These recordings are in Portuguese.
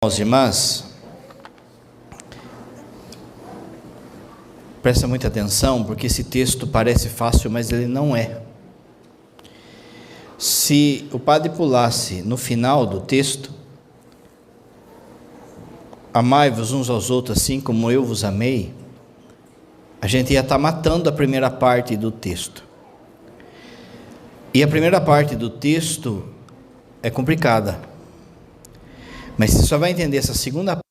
Irmãos e irmãs, presta muita atenção, porque esse texto parece fácil, mas ele não é. Se o padre pulasse no final do texto, amai-vos uns aos outros assim como eu vos amei, a gente ia estar matando a primeira parte do texto. E a primeira parte do texto é complicada. Mas você só vai entender essa segunda parte.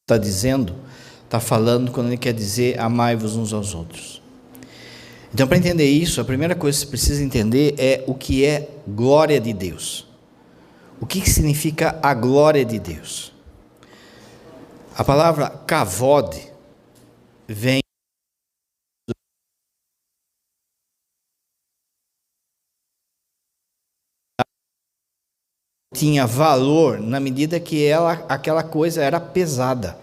Está dizendo, está falando quando ele quer dizer amai-vos uns aos outros. Então, para entender isso, a primeira coisa que você precisa entender é o que é glória de Deus. O que significa a glória de Deus? A palavra kavod vem tinha valor na medida que aquela coisa era pesada.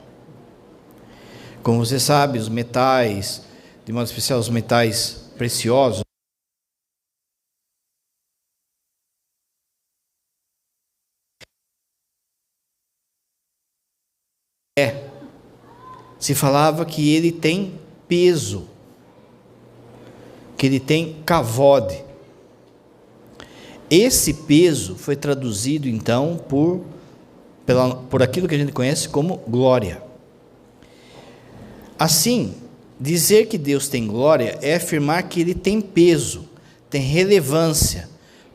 Como você sabe, os metais, de modo especial os metais preciosos, se falava que ele tem peso, que ele tem kavod. Esse peso foi traduzido então por aquilo que a gente conhece como glória. Assim, dizer que Deus tem glória é afirmar que ele tem peso, tem relevância,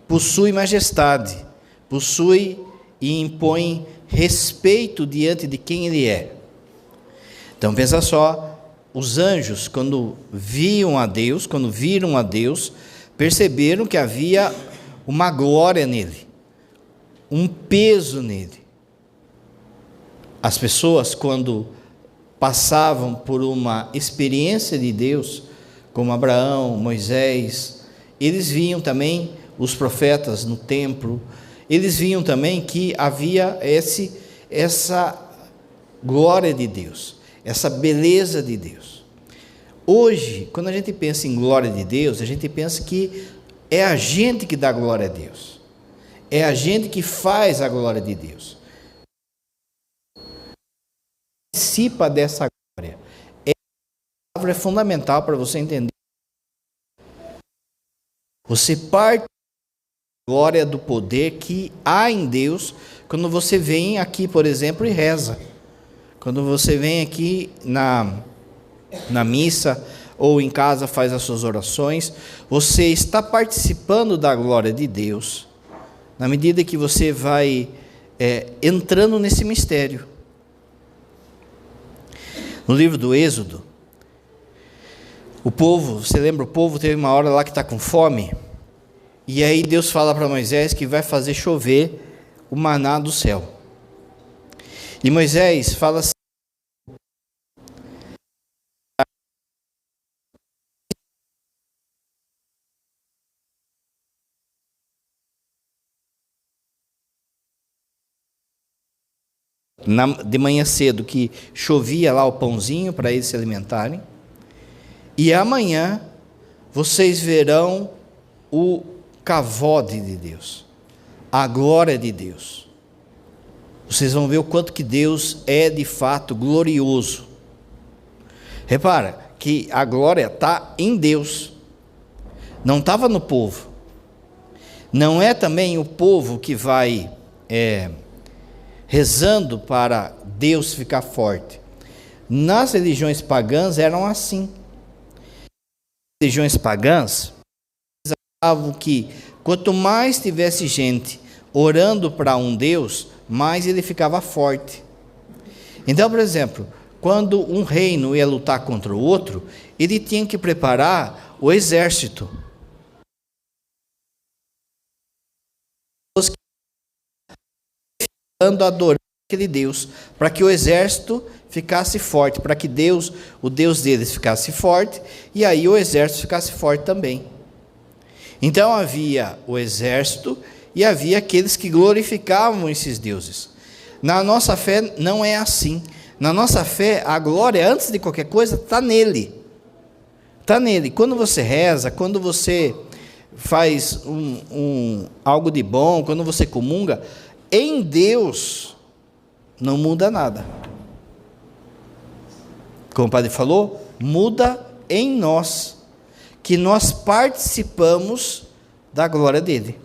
possui majestade, possui e impõe respeito diante de quem ele é. Então pensa só, os anjos quando viram a Deus, perceberam que havia uma glória nele, um peso nele. As pessoas, quando passavam por uma experiência de Deus, como Abraão, Moisés, eles viam também os profetas no templo, eles viam também que havia essa glória de Deus, essa beleza de Deus. Hoje, quando a gente pensa em glória de Deus, a gente pensa que é a gente que dá glória a Deus. É a gente que faz a glória de Deus. Participa dessa glória. A palavra é fundamental para você entender. Você parte da glória do poder que há em Deus quando você vem aqui, por exemplo, e reza. Quando você vem aqui na missa ou em casa faz as suas orações, você está participando da glória de Deus, na medida que você vai entrando nesse mistério. No livro do Êxodo, o povo, você lembra, o povo teve uma hora lá que está com fome, e aí Deus fala para Moisés que vai fazer chover o maná do céu. E Moisés fala assim, de manhã cedo, que chovia lá o pãozinho para eles se alimentarem, e amanhã vocês verão o kavod de Deus, a glória de Deus. Vocês vão ver o quanto que Deus é de fato glorioso. Repara que a glória está em Deus, não estava no povo. Não é também o povo que vai rezando para Deus ficar forte. Nas religiões pagãs eram assim. As religiões pagãs achavam que quanto mais tivesse gente orando para um Deus, mais ele ficava forte. Então, por exemplo, quando um reino ia lutar contra o outro, ele tinha que preparar o exército. Os que adorando aquele Deus, para que o exército ficasse forte, para que Deus, o Deus deles, ficasse forte, e aí o exército ficasse forte também. Então havia o exército e havia aqueles que glorificavam esses deuses. Na nossa fé não é assim. Na nossa fé, a glória, antes de qualquer coisa, está nele. Está nele. Quando você reza, quando você faz algo de bom, quando você comunga, em Deus não muda nada. Como o padre falou, muda em nós, que nós participamos da glória dele.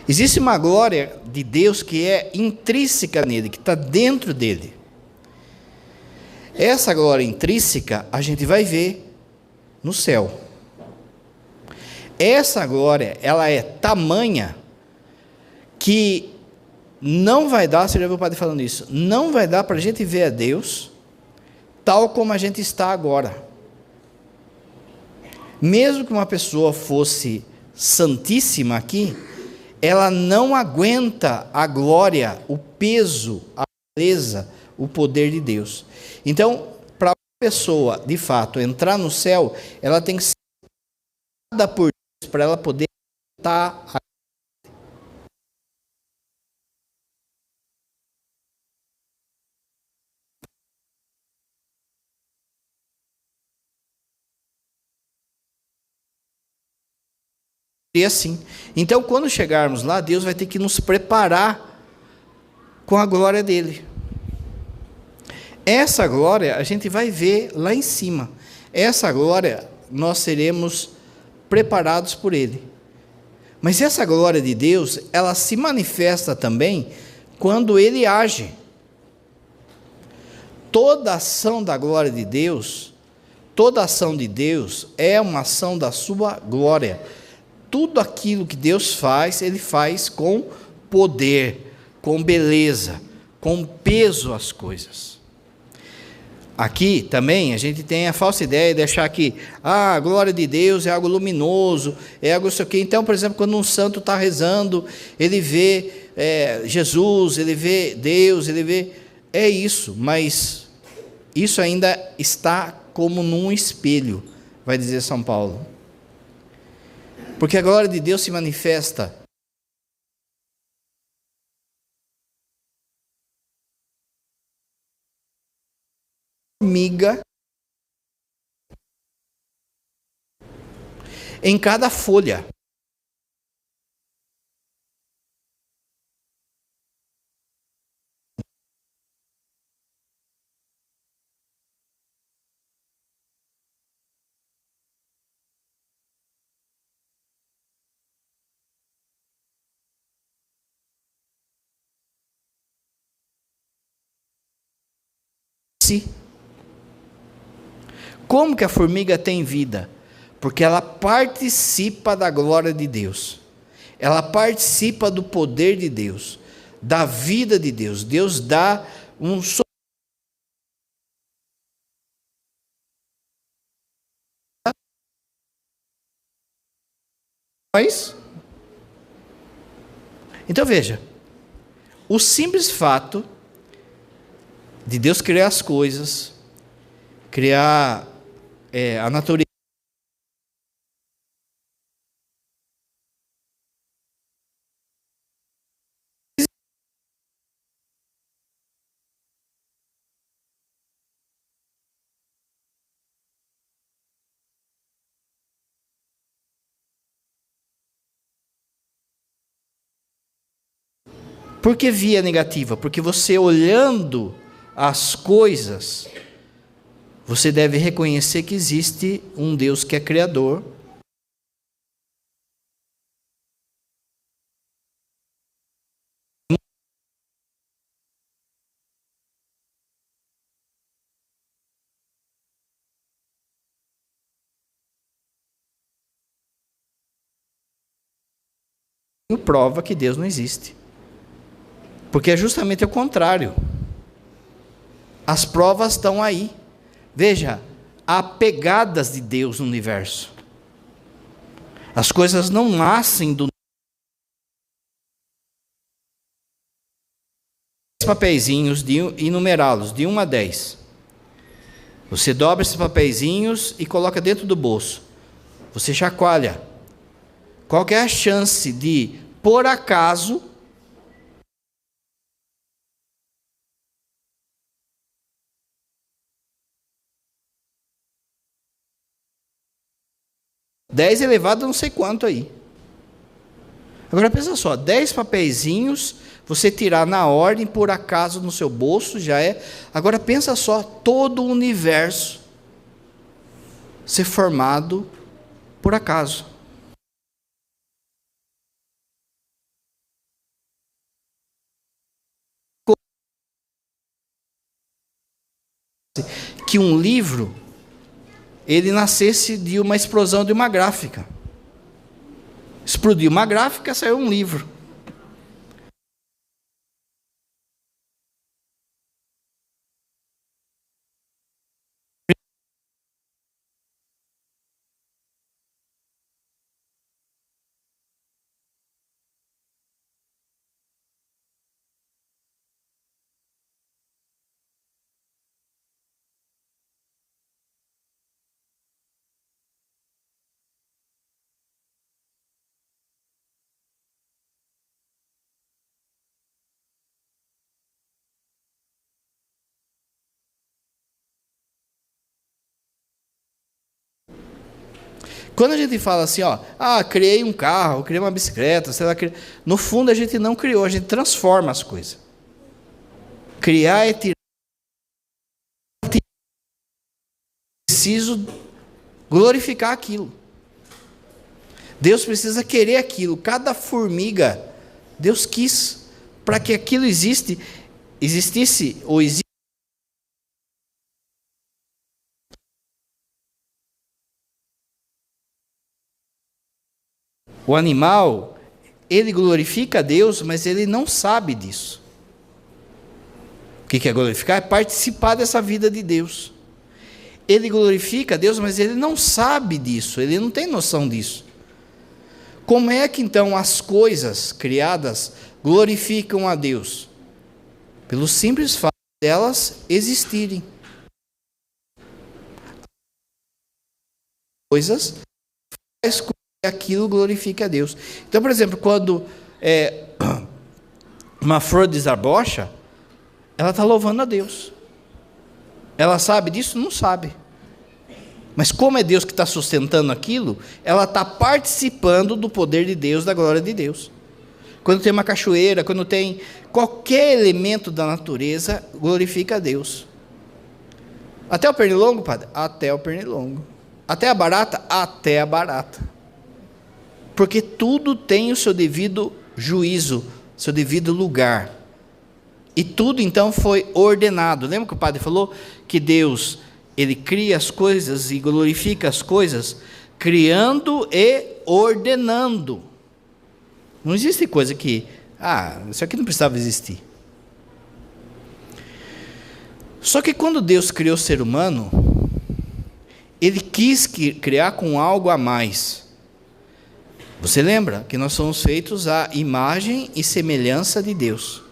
Existe uma glória de Deus que é intrínseca nele, que está dentro dele. Essa glória intrínseca a gente vai ver no céu. Essa glória, ela é tamanha que não vai dar, você já viu o padre falando isso, não vai dar para a gente ver a Deus tal como a gente está agora. Mesmo que uma pessoa fosse santíssima aqui, ela não aguenta a glória, o peso, a beleza, o poder de Deus. Então, para uma pessoa, de fato, entrar no céu, ela tem que ser dada por Deus, para ela poder estar aqui. E assim. Então, quando chegarmos lá, Deus vai ter que nos preparar com a glória dele. Essa glória a gente vai ver lá em cima. Essa glória nós seremos preparados por ele. Mas essa glória de Deus, ela se manifesta também quando ele age. Toda ação da glória de Deus, toda ação de Deus é uma ação da sua glória. Tudo aquilo que Deus faz, ele faz com poder, com beleza, com peso as coisas. Aqui também a gente tem a falsa ideia de achar que a glória de Deus é algo luminoso, é algo isso aqui. Então, por exemplo, quando um santo está rezando, ele vê Jesus, ele vê Deus, ele vê... É isso, mas isso ainda está como num espelho, vai dizer São Paulo. Porque a glória de Deus se manifesta formiga em cada folha. Como que a formiga tem vida? Porque ela participa da glória de Deus. Ela participa do poder de Deus, da vida de Deus. Deus dá um Então veja, o simples fato de Deus criar as coisas, criar a natureza, por que via negativa? Porque você olhando as coisas, você deve reconhecer que existe um Deus que é criador. Prova que Deus não existe. Porque é justamente o contrário. As provas estão aí. Veja, há pegadas de Deus no universo. As coisas não nascem do papeizinhos e numerá-los de 1 a 10. Você dobra esses papeizinhos e coloca dentro do bolso. Você chacoalha. Qual que é a chance de, por acaso, dez elevado a não sei quanto aí. Agora pensa só, 10 papeizinhos, você tirar na ordem, por acaso, no seu bolso, já é. Agora pensa só, todo o universo ser formado por acaso. Que um livro, ele nascesse de uma explosão de uma gráfica. Explodiu uma gráfica, saiu um livro. Quando a gente fala assim, ó, criei um carro, criei uma bicicleta, sei lá, no fundo a gente não criou, a gente transforma as coisas. Criar é tirar. Preciso glorificar aquilo. Deus precisa querer aquilo. Cada formiga, Deus quis para que aquilo existisse ou existe. O animal, ele glorifica a Deus, mas ele não sabe disso. O que é glorificar? É participar dessa vida de Deus. Ele glorifica a Deus, mas ele não sabe disso, ele não tem noção disso. Como é que então as coisas criadas glorificam a Deus? Pelo simples fato delas existirem. Coisas faz com que aquilo glorifique a Deus. Então, por exemplo, quando uma flor desabocha, ela está louvando a Deus. Ela sabe disso? Não sabe. Mas como é Deus que está sustentando aquilo, ela está participando do poder de Deus, da glória de Deus. Quando tem uma cachoeira, quando tem qualquer elemento da natureza, glorifica a Deus. Até o pernilongo, padre? Até o pernilongo. Até a barata? Até a barata. Porque tudo tem o seu devido juízo, seu devido lugar. E tudo então foi ordenado. Lembra que o padre falou que Deus, ele cria as coisas e glorifica as coisas, criando e ordenando. Não existe coisa que, isso aqui não precisava existir. Só que quando Deus criou o ser humano, ele quis criar com algo a mais. Você lembra que nós somos feitos à imagem e semelhança de Deus.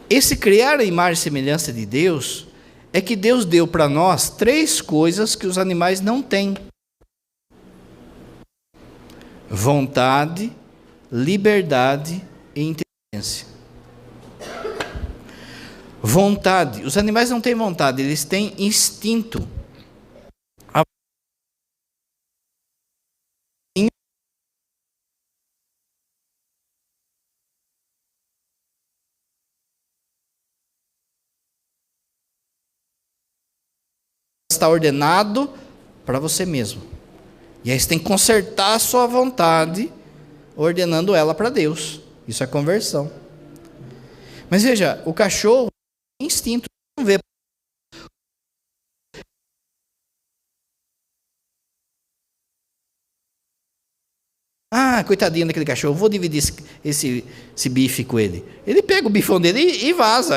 Esse criar a imagem e semelhança de Deus é que Deus deu para nós 3 coisas que os animais não têm: vontade, liberdade e inteligência. Vontade. Os animais não têm vontade, eles têm instinto. Está ordenado para você mesmo. E aí você tem que consertar a sua vontade, ordenando ela para Deus. Isso é conversão. Mas veja, o cachorro tem instinto, não vê. Coitadinho daquele cachorro, vou dividir esse bife com ele. Ele pega o bifão dele e vaza.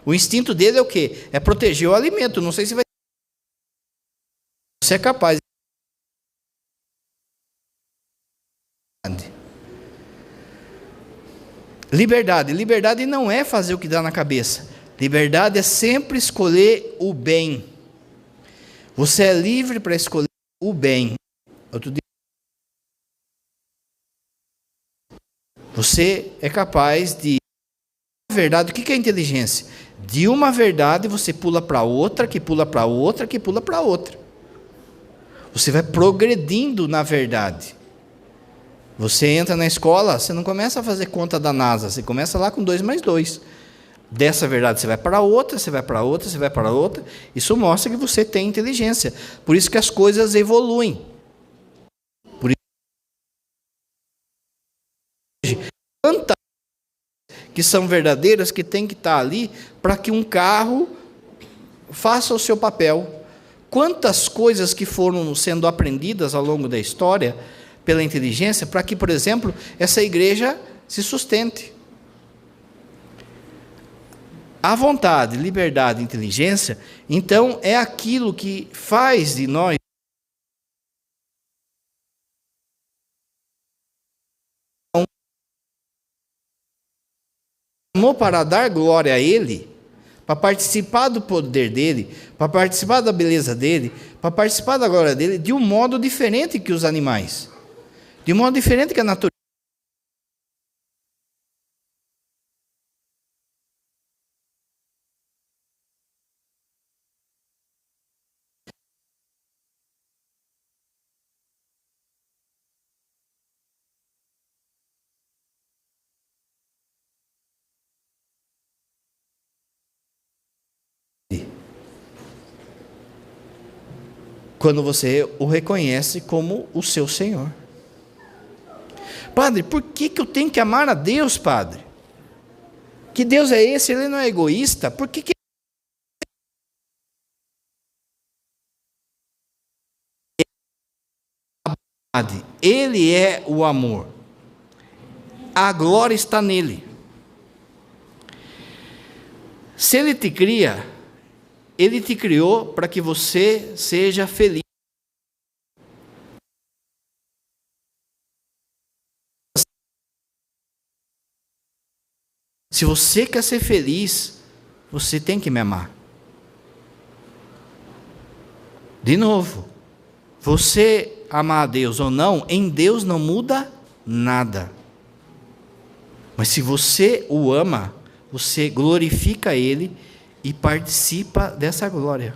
O instinto dele é o quê? É proteger o alimento. Não sei se vai. Você é capaz. Liberdade. Liberdade não é fazer o que dá na cabeça. Liberdade é sempre escolher o bem. Você é livre para escolher o bem. Outro dia, você é capaz de... verdade, o que é inteligência? De uma verdade você pula para outra, que pula para outra, que pula para outra. Você vai progredindo na verdade. Você entra na escola, você não começa a fazer conta da NASA, você começa lá com 2 mais 2. Dessa verdade você vai para outra, você vai para outra, você vai para outra. Isso mostra que você tem inteligência. Por isso que as coisas evoluem. Por isso quantas que são verdadeiras que tem que estar ali para que um carro faça o seu papel. Quantas coisas que foram sendo aprendidas ao longo da história pela inteligência para que, por exemplo, essa igreja se sustente. A vontade, liberdade e inteligência, então, é aquilo que faz de nós para dar glória a Ele, para participar do poder dEle, para participar da beleza dEle, para participar da glória dEle, de um modo diferente que os animais, de um modo diferente que a natureza. Quando você o reconhece como o seu Senhor. Padre, por que eu tenho que amar a Deus, Padre? Que Deus é esse? Ele não é egoísta? Por que Ele é o amor? A glória está nele. Se Ele te cria, Ele te criou para que você seja feliz. Se você quer ser feliz, você tem que me amar. De novo, você amar a Deus ou não, em Deus não muda nada. Mas se você o ama, você glorifica Ele e participa dessa glória.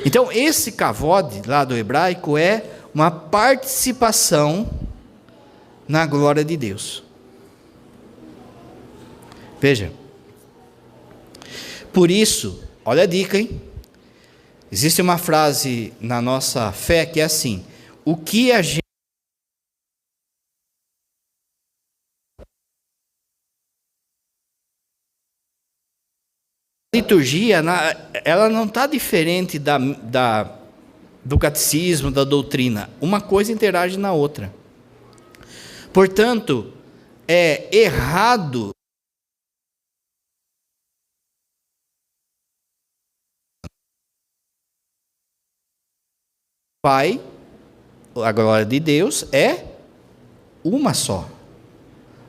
Então, esse kavod lá do hebraico é uma participação na glória de Deus. Veja. Por isso, olha a dica, hein? Existe uma frase na nossa fé que é assim: o que a gente... A liturgia, ela não está diferente do catecismo, da doutrina. Uma coisa interage na outra. Portanto, é errado Pai, a glória de Deus é uma só.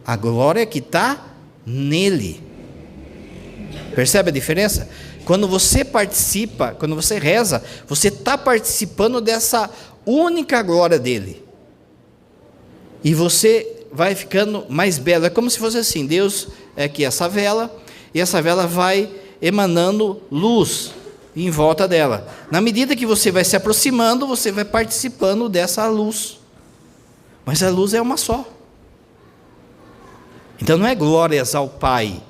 A glória que está nele. Percebe a diferença? Quando você participa, quando você reza, você está participando dessa única glória dele. E você vai ficando mais belo. É como se fosse assim: Deus é aqui essa vela, e essa vela vai emanando luz em volta dela. Na medida que você vai se aproximando, você vai participando dessa luz. Mas a luz é uma só. Então não é glórias ao Pai.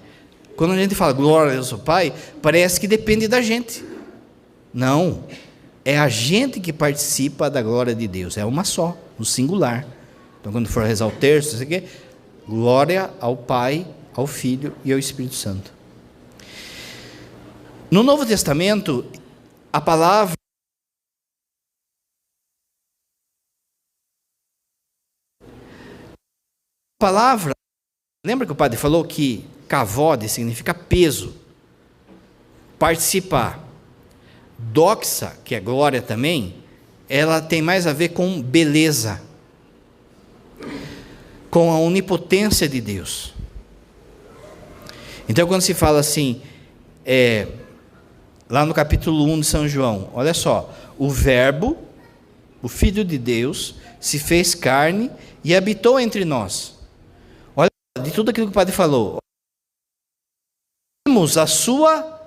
Quando a gente fala glórias ao Pai, parece que depende da gente. Não. É a gente que participa da glória de Deus. É uma só, no singular. Então quando for rezar o terço, isso aqui, glória ao Pai, ao Filho e ao Espírito Santo. No Novo Testamento, a palavra lembra que o padre falou que kavod significa peso, participar. Doxa, que é glória também, ela tem mais a ver com beleza. com a onipotência de Deus. Então, quando se fala assim, lá no capítulo 1 de São João, olha só, o Verbo, o Filho de Deus, se fez carne e habitou entre nós. Olha, de tudo aquilo que o Padre falou, vimos a sua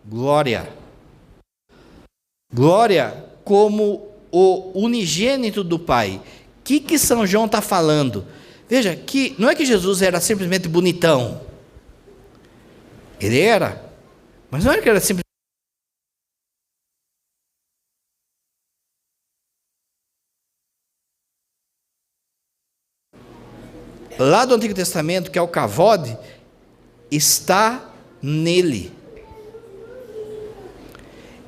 glória. Glória como o unigênito do Pai. O que São João está falando? Veja, que não é que Jesus era simplesmente bonitão. Ele era. Mas não era que era simplesmente. Lá do Antigo Testamento, que é o Kavod, está nele.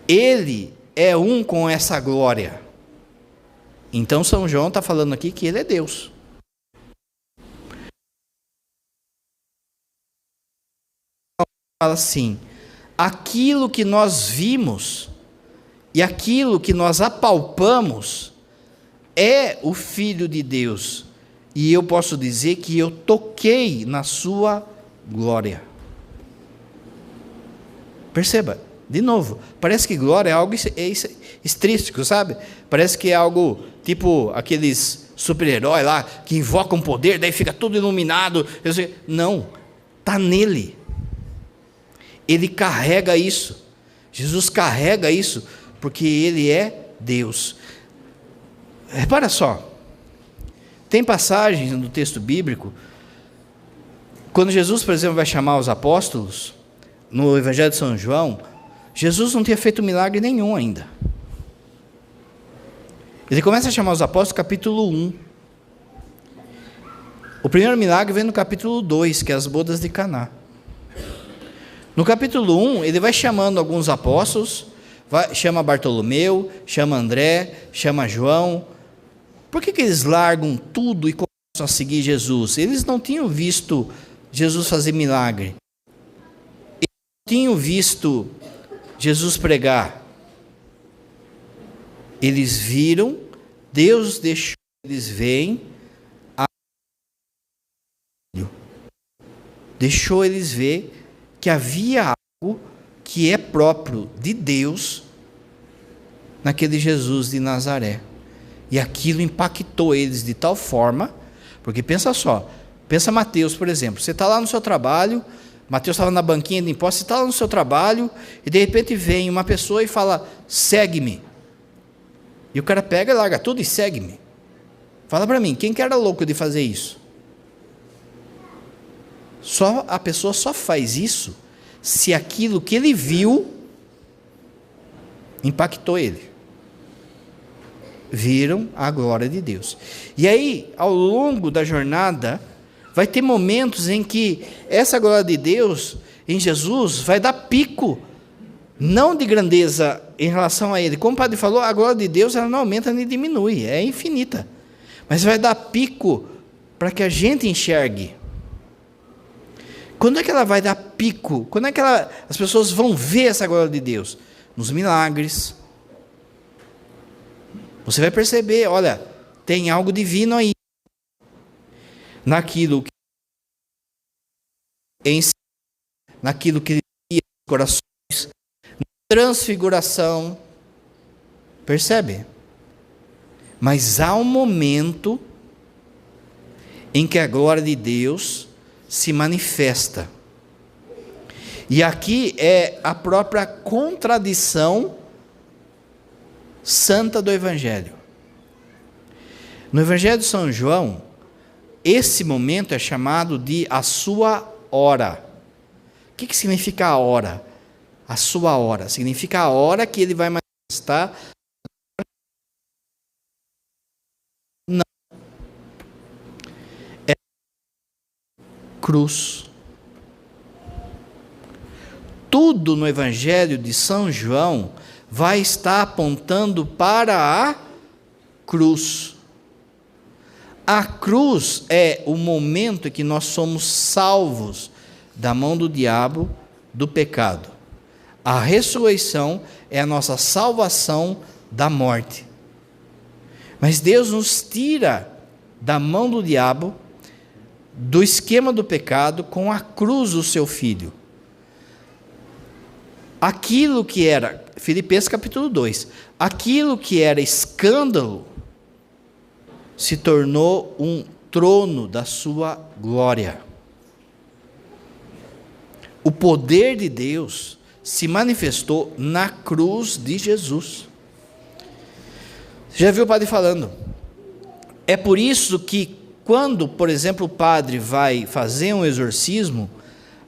Ele é um com essa glória. Então São João está falando aqui que ele é Deus. Fala assim, aquilo que nós vimos e aquilo que nós apalpamos é o Filho de Deus. E eu posso dizer que eu toquei na sua glória. Perceba, de novo, parece que glória é algo estrístico, sabe? Parece que é algo tipo aqueles super-heróis lá, que invocam poder, daí fica tudo iluminado. Não, está nele. Ele carrega isso. Jesus carrega isso, porque ele é Deus. Repara só, tem passagens no texto bíblico, quando Jesus, por exemplo, vai chamar os apóstolos, no Evangelho de São João, Jesus não tinha feito milagre nenhum ainda. Ele começa a chamar os apóstolos no capítulo 1. O primeiro milagre vem no capítulo 2, que é as bodas de Caná. No capítulo 1, ele vai chamando alguns apóstolos, chama Bartolomeu, chama André, chama João. Por que eles largam tudo e começam a seguir Jesus? Eles não tinham visto Jesus fazer milagre. Eles não tinham visto Jesus pregar. Eles viram, Deus deixou eles verem, deixou eles ver que havia algo que é próprio de Deus naquele Jesus de Nazaré. E aquilo impactou eles de tal forma, porque pensa só, pensa Mateus, por exemplo, você está lá no seu trabalho, Mateus estava na banquinha de impostos, você está lá no seu trabalho, e de repente vem uma pessoa e fala, segue-me. E o cara pega e larga tudo e segue-me. Fala para mim, quem que era louco de fazer isso? A pessoa só faz isso se aquilo que ele viu impactou ele. Viram a glória de Deus. E aí, ao longo da jornada, vai ter momentos em que essa glória de Deus, em Jesus, vai dar pico, não de grandeza em relação a Ele. Como o padre falou, a glória de Deus ela não aumenta nem diminui, é infinita. Mas vai dar pico para que a gente enxergue. Quando é que ela vai dar pico? Quando é que as pessoas vão ver essa glória de Deus? Nos milagres. Você vai perceber, olha, tem algo divino aí. Naquilo que naquilo que cria os corações, na transfiguração. Percebe? Mas há um momento em que a glória de Deus se manifesta. E aqui é a própria contradição santa do Evangelho. No Evangelho de São João, esse momento é chamado de a sua hora. O que significa a hora? A sua hora. Significa a hora que ele vai manifestar. Não. É cruz. Tudo no Evangelho de São João vai estar apontando para a cruz. A cruz é o momento em que nós somos salvos da mão do diabo, do pecado. A ressurreição é a nossa salvação da morte. Mas Deus nos tira da mão do diabo, do esquema do pecado com a cruz do seu Filho. Aquilo que era, Filipenses capítulo 2, aquilo que era escândalo, se tornou um trono da sua glória. O poder de Deus se manifestou na cruz de Jesus. Você já viu o padre falando? É por isso que quando, por exemplo, o padre vai fazer um exorcismo,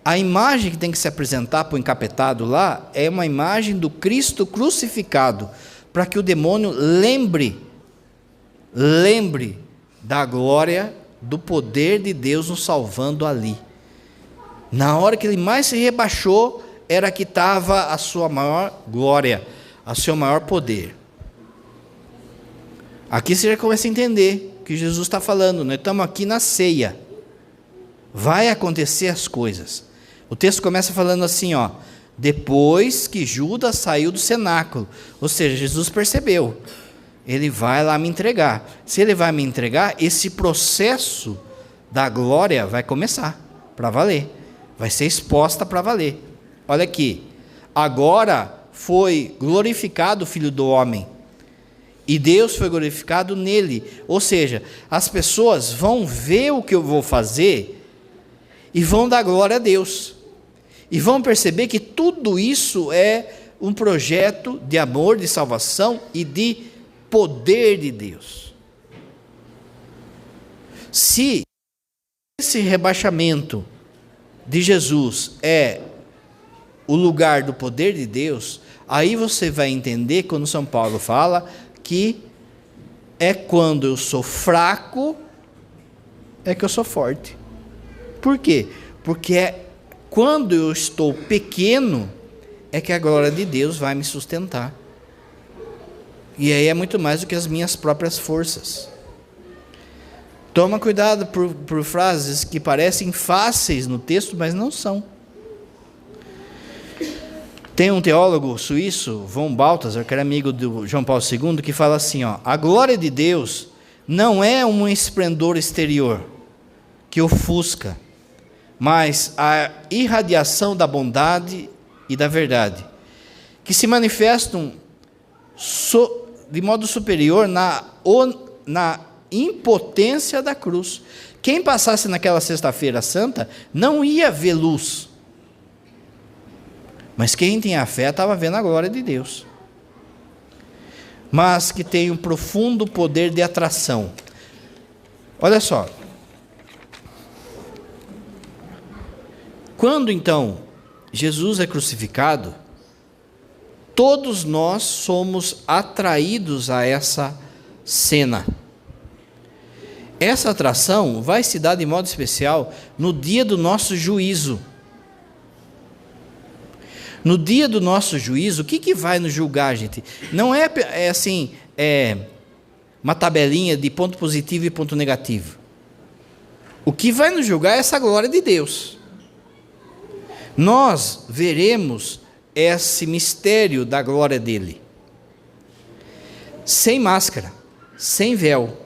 a imagem que tem que se apresentar para o encapetado lá é uma imagem do Cristo crucificado, para que o demônio lembre da glória, do poder de Deus nos salvando ali. Na hora que ele mais se rebaixou, era que estava a sua maior glória, o seu maior poder. Aqui você já começa a entender o que Jesus está falando. Nós estamos aqui na ceia. Vai acontecer as coisas. O texto começa falando assim, ó, depois que Judas saiu do cenáculo. Ou seja, Jesus percebeu. Ele vai lá me entregar. Se ele vai me entregar, esse processo da glória vai começar para valer. Vai ser exposta para valer. Olha aqui. Agora foi glorificado o Filho do Homem. E Deus foi glorificado nele. Ou seja, as pessoas vão ver o que eu vou fazer e vão dar glória a Deus. E vão perceber que tudo isso é um projeto de amor, de salvação e de poder de Deus. Se esse rebaixamento de Jesus é o lugar do poder de Deus, aí você vai entender quando São Paulo fala que é quando eu sou fraco, é que eu sou forte. Por quê? Porque é quando eu estou pequeno, é que a glória de Deus vai me sustentar. E aí é muito mais do que as minhas próprias forças. Toma cuidado por frases que parecem fáceis no texto, mas não são. Tem um teólogo suíço, von Balthasar, que era amigo do João Paulo II, que fala assim, ó, a glória de Deus não é um esplendor exterior que ofusca, mas a irradiação da bondade e da verdade, que se manifestam de modo superior na impotência da cruz. Quem passasse naquela sexta-feira santa não ia ver luz. Mas quem tinha fé estava vendo a glória de Deus. Mas que tem um profundo poder de atração. Olha só. Quando então Jesus é crucificado, todos nós somos atraídos a essa cena. Essa atração vai se dar de modo especial no dia do nosso juízo. No dia do nosso juízo, o que vai nos julgar, gente? Não é assim, uma tabelinha de ponto positivo e ponto negativo. O que vai nos julgar é essa glória de Deus. Nós veremos esse mistério da glória dele. Sem máscara, sem véu.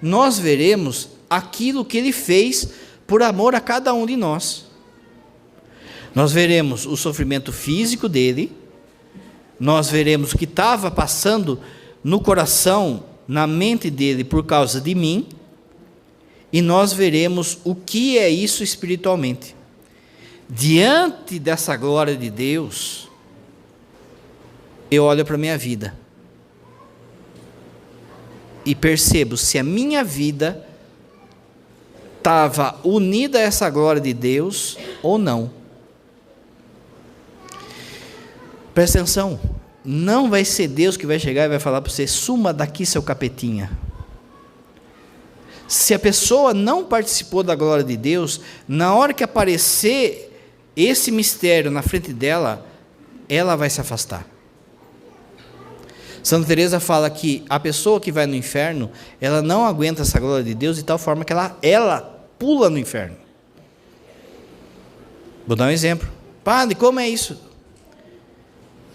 Nós veremos aquilo que ele fez por amor a cada um de nós. Nós veremos o sofrimento físico dele, nós veremos o que estava passando no coração, na mente dele por causa de mim, e nós veremos o que é isso espiritualmente. Diante dessa glória de Deus, eu olho para a minha vida e percebo se a minha vida estava unida a essa glória de Deus ou não. Presta atenção, não vai ser Deus que vai chegar e vai falar para você, suma daqui seu capetinha. Se a pessoa não participou da glória de Deus, na hora que aparecer esse mistério na frente dela, ela vai se afastar. Santa Teresa fala que a pessoa que vai no inferno, ela não aguenta essa glória de Deus de tal forma que ela pula no inferno. Vou dar um exemplo. Padre, como é isso?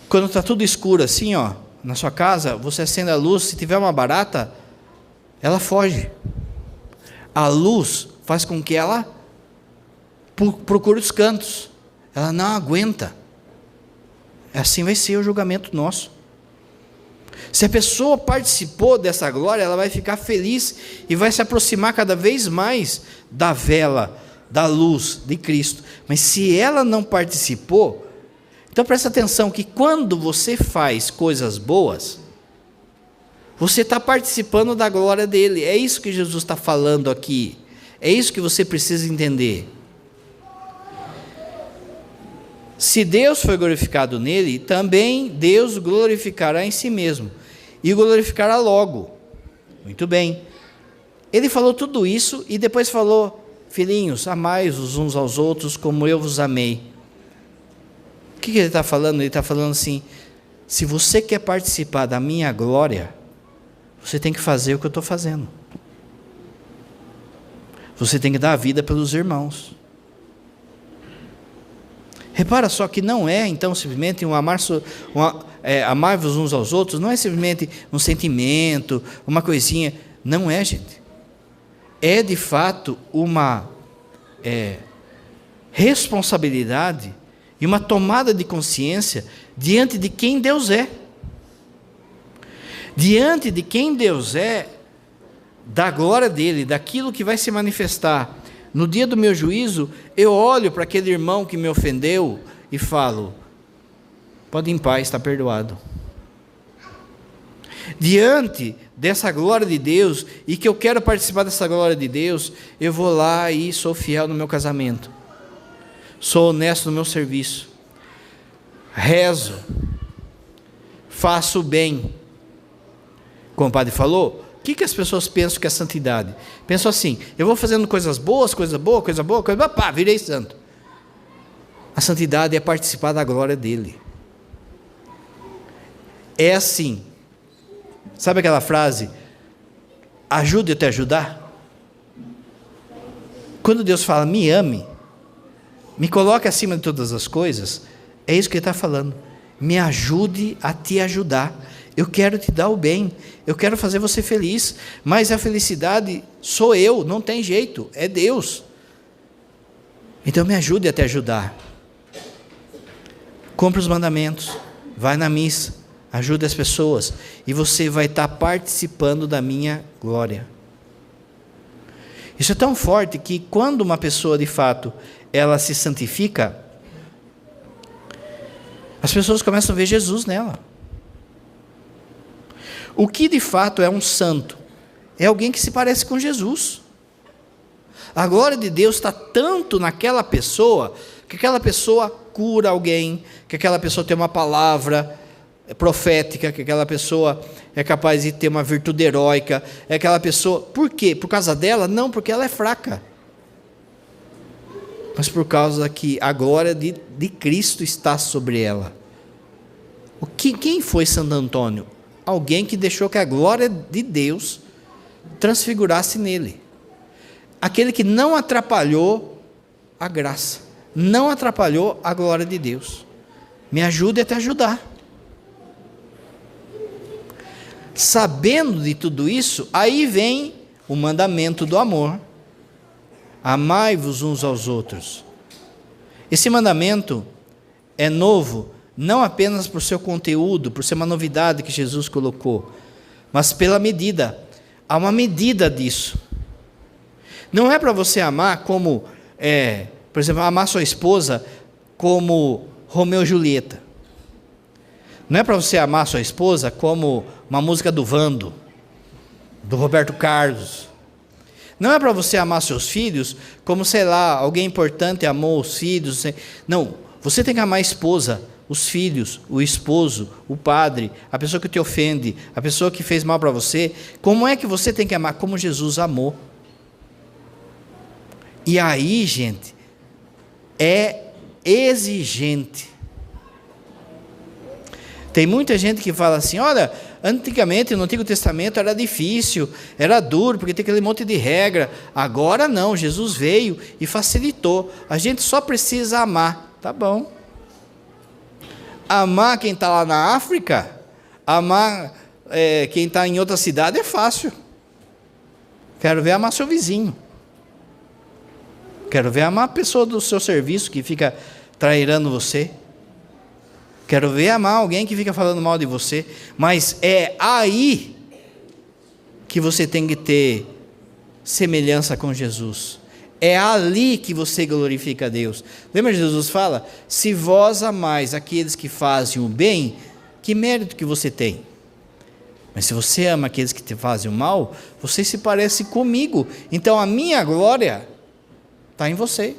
Quando está tudo escuro assim, ó, na sua casa, você acende a luz, se tiver uma barata, ela foge. A luz faz com que ela procure os cantos. Ela não aguenta. Assim vai ser o julgamento nosso. Se a pessoa participou dessa glória, ela vai ficar feliz e vai se aproximar cada vez mais da vela, da luz de Cristo. Mas se ela não participou, então presta atenção que quando você faz coisas boas, você está participando da glória dele. É isso que Jesus está falando aqui. É isso que você precisa entender. Se Deus foi glorificado nele, também Deus glorificará em si mesmo. E glorificará logo. Muito bem. Ele falou tudo isso e depois falou: filhinhos, amai-os uns aos outros como eu vos amei. O que ele está falando? Ele está falando assim: se você quer participar da minha glória, você tem que fazer o que eu estou fazendo. Você tem que dar a vida pelos irmãos. Repara só que não é, então, simplesmente amar-vos uns aos outros, não é simplesmente um sentimento, uma coisinha. Não é, gente. É, de fato, uma responsabilidade e uma tomada de consciência diante de quem Deus é. Diante de quem Deus é, da glória dele, daquilo que vai se manifestar. No dia do meu juízo, eu olho para aquele irmão que me ofendeu e falo: pode ir em paz, está perdoado. Diante dessa glória de Deus, e que eu quero participar dessa glória de Deus, eu vou lá e sou fiel no meu casamento, sou honesto no meu serviço, rezo, faço o bem. Como o padre falou, o que as pessoas pensam que é santidade? Pensam assim: eu vou fazendo coisas boas, coisa boa, pá, virei santo. A santidade é participar da glória dele. É assim. Sabe aquela frase: ajude eu te ajudar? Quando Deus fala, me ame, me coloque acima de todas as coisas, é isso que Ele está falando. Me ajude a te ajudar. Eu quero te dar o bem, eu quero fazer você feliz, mas a felicidade sou eu, não tem jeito, é Deus. Então me ajude a te ajudar. Cumpre os mandamentos, vai na missa, ajude as pessoas, e você vai estar participando da minha glória. Isso é tão forte que quando uma pessoa de fato, ela se santifica, as pessoas começam a ver Jesus nela. O que de fato é um santo? É alguém que se parece com Jesus. A glória de Deus está tanto naquela pessoa, que aquela pessoa cura alguém, que aquela pessoa tem uma palavra profética, que aquela pessoa é capaz de ter uma virtude heróica, é aquela pessoa... Por quê? Por causa dela? Não, porque ela é fraca. Mas por causa que a glória de Cristo está sobre ela. Quem foi Santo Antônio? Alguém que deixou que a glória de Deus transfigurasse nele. Aquele que não atrapalhou a graça, não atrapalhou a glória de Deus. Me ajude a te ajudar. Sabendo de tudo isso, aí vem o mandamento do amor. Amai-vos uns aos outros. Esse mandamento é novo, não apenas por seu conteúdo, por ser uma novidade que Jesus colocou, mas pela medida. Há uma medida disso. Não é para você amar como, por exemplo, amar sua esposa como Romeu e Julieta. Não é para você amar sua esposa como uma música do Vando, do Roberto Carlos. Não é para você amar seus filhos como, sei lá, alguém importante amou os filhos. Não, você tem que amar a esposa, os filhos, o esposo, o padre, a pessoa que te ofende, a pessoa que fez mal para você. Como é que você tem que amar? Como Jesus amou. E aí, gente, é exigente. Tem muita gente que fala assim: olha, antigamente no Antigo Testamento era difícil, era duro, porque tem aquele monte de regra. Agora não, Jesus veio e facilitou. A gente só precisa amar. Tá bom. Amar quem está lá na África, amar quem está em outra cidade é fácil. Quero ver amar seu vizinho. Quero ver amar a pessoa do seu serviço que fica trairando você. Quero ver amar alguém que fica falando mal de você. Mas é aí que você tem que ter semelhança com Jesus. É ali que você glorifica a Deus. Lembra que Jesus fala? Se vós amais aqueles que fazem o bem, que mérito que você tem? Mas se você ama aqueles que te fazem o mal, você se parece comigo. Então a minha glória está em você.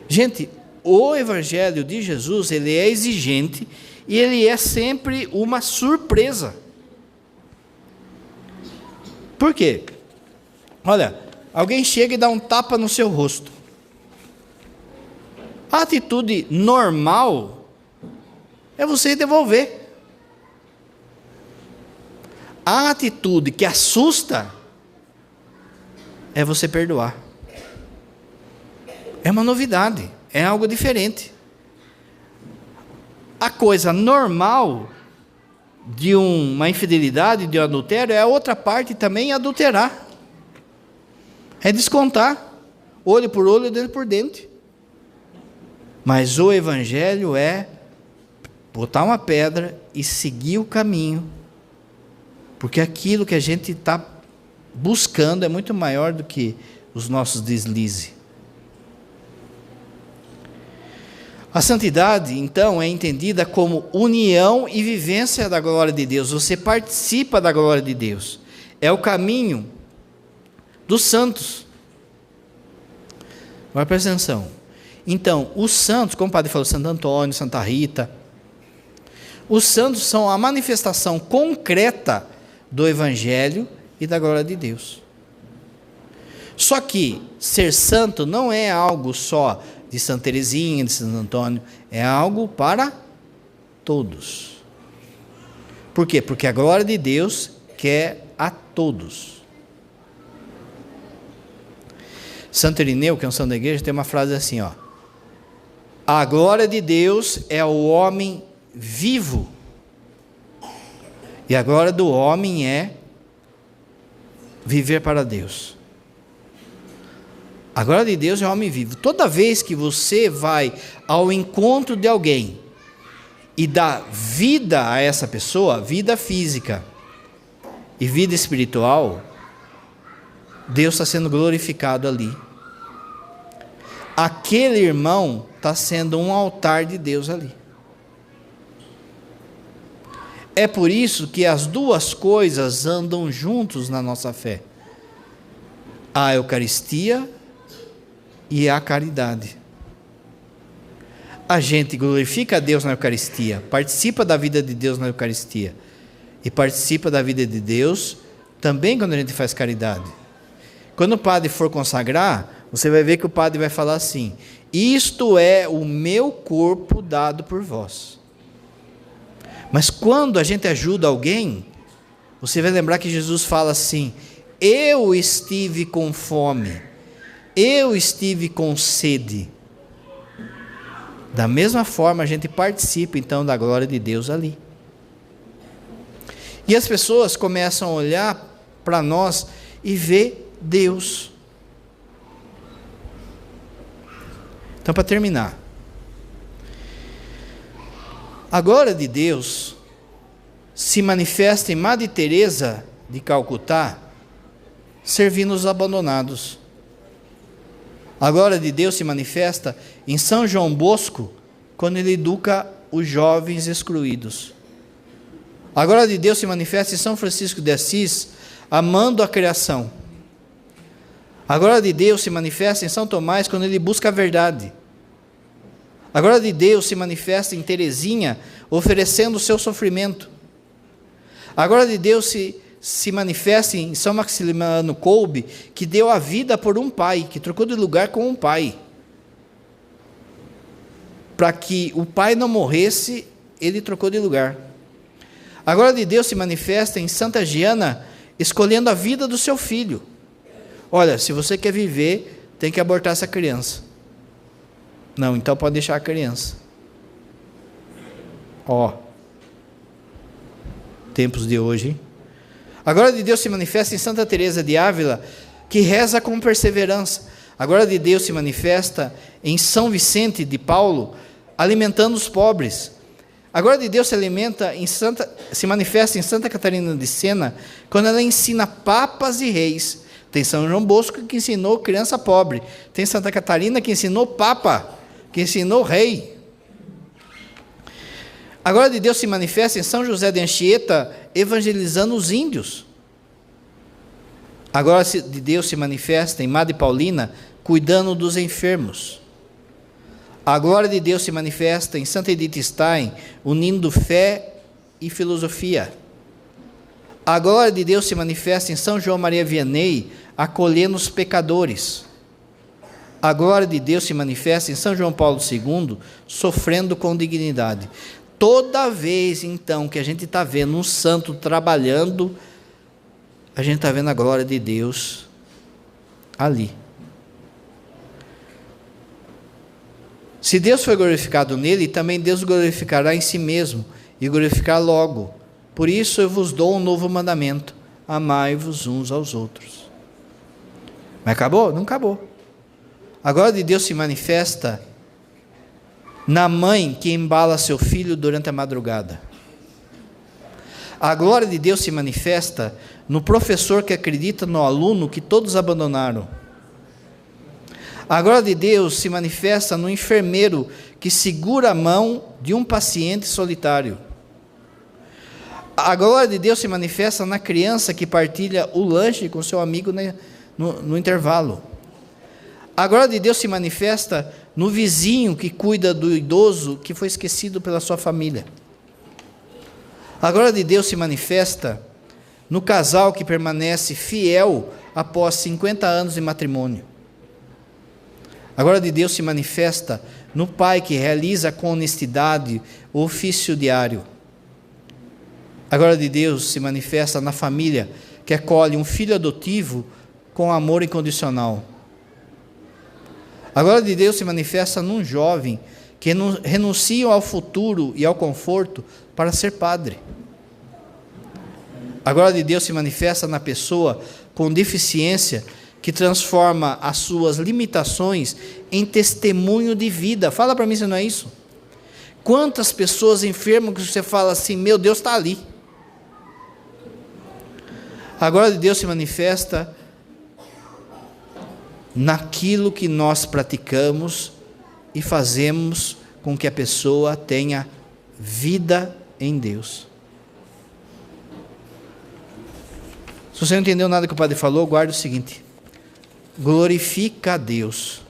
Gente, o Evangelho de Jesus, ele é exigente e ele é sempre uma surpresa. Por quê? Olha, alguém chega e dá um tapa no seu rosto. A atitude normal é você devolver. A atitude que assusta é você perdoar. É uma novidade, é algo diferente. A coisa normal de uma infidelidade, de um adultério, é a outra parte também adulterar. É descontar, olho por olho, dente por dente. Mas o Evangelho é botar uma pedra e seguir o caminho, porque aquilo que a gente está buscando é muito maior do que os nossos deslizes. A santidade, então, é entendida como união e vivência da glória de Deus. Você participa da glória de Deus. É o caminho dos santos. Agora presta atenção. Então, os santos, como o padre falou, Santo Antônio, Santa Rita, os santos são a manifestação concreta do Evangelho e da glória de Deus. Só que ser santo não é algo só de Santa Teresinha, de Santo Antônio, é algo para todos. Por quê? Porque a glória de Deus quer a todos. Santo Irineu, que é um santo da igreja, tem uma frase assim, ó: a glória de Deus é o homem vivo, e a glória do homem é viver para Deus. A glória de Deus é o homem vivo. Toda vez que você vai ao encontro de alguém e dá vida a essa pessoa, vida física e vida espiritual, Deus está sendo glorificado ali. Aquele irmão está sendo um altar de Deus ali. É por isso que as duas coisas andam juntos na nossa fé: a Eucaristia e a caridade. A gente glorifica a Deus na Eucaristia, participa da vida de Deus na Eucaristia, e participa da vida de Deus também quando a gente faz caridade. Quando o padre for consagrar, você vai ver que o padre vai falar assim: isto é o meu corpo dado por vós. Mas quando a gente ajuda alguém, você vai lembrar que Jesus fala assim: eu estive com fome, eu estive com sede. Da mesma forma, a gente participa então da glória de Deus ali. E as pessoas começam a olhar para nós e ver Deus. Então, para terminar, a glória de Deus se manifesta em Madre Teresa de Calcutá, servindo os abandonados. A glória de Deus se manifesta em São João Bosco, quando ele educa os jovens excluídos. A glória de Deus se manifesta em São Francisco de Assis, amando a criação. A glória de Deus se manifesta em São Tomás, quando ele busca a verdade. A glória de Deus se manifesta em Teresinha, oferecendo o seu sofrimento. A glória de Deus se manifesta em São Maximiliano Kolbe, que deu a vida por um pai, que trocou de lugar com um pai. Para que o pai não morresse, ele trocou de lugar. A glória de Deus se manifesta em Santa Giana, escolhendo a vida do seu filho. Olha, se você quer viver, tem que abortar essa criança. Não, então pode deixar a criança. Tempos de hoje, hein? A glória de Deus se manifesta em Santa Teresa de Ávila, que reza com perseverança. A glória de Deus se manifesta em São Vicente de Paulo, alimentando os pobres. A glória de Deus se manifesta em Santa Catarina de Sena, quando ela ensina papas e reis. Tem São João Bosco que ensinou criança pobre. Tem Santa Catarina que ensinou papa, que ensinou rei. A glória de Deus se manifesta em São José de Anchieta, evangelizando os índios. A glória de Deus se manifesta em Madre Paulina, cuidando dos enfermos. A glória de Deus se manifesta em Santa Edith Stein, unindo fé e filosofia. A glória de Deus se manifesta em São João Maria Vianney, acolhendo os pecadores. A glória de Deus se manifesta em São João Paulo II, sofrendo com dignidade. Toda vez, então, que a gente está vendo um santo trabalhando, a gente está vendo a glória de Deus ali. Se Deus foi glorificado nele, também Deus glorificará em si mesmo, e glorificará logo. Por isso eu vos dou um novo mandamento: amai-vos uns aos outros. Mas acabou? Não acabou. A glória de Deus se manifesta na mãe que embala seu filho durante a madrugada. A glória de Deus se manifesta no professor que acredita no aluno que todos abandonaram. A glória de Deus se manifesta no enfermeiro que segura a mão de um paciente solitário. A glória de Deus se manifesta na criança que partilha o lanche com seu amigo no intervalo. A glória de Deus se manifesta no vizinho que cuida do idoso que foi esquecido pela sua família. A glória de Deus se manifesta no casal que permanece fiel após 50 anos de matrimônio. A glória de Deus se manifesta no pai que realiza com honestidade o ofício diário. A glória de Deus se manifesta na família que acolhe um filho adotivo com amor incondicional. A glória de Deus se manifesta num jovem que renuncia ao futuro e ao conforto para ser padre. A glória de Deus se manifesta na pessoa com deficiência que transforma as suas limitações em testemunho de vida. Fala para mim se não é isso. Quantas pessoas enfermas que você fala assim, meu Deus está ali. A glória de Deus se manifesta naquilo que nós praticamos e fazemos com que a pessoa tenha vida em Deus. Se você não entendeu nada que o padre falou, guarde o seguinte: glorifica a Deus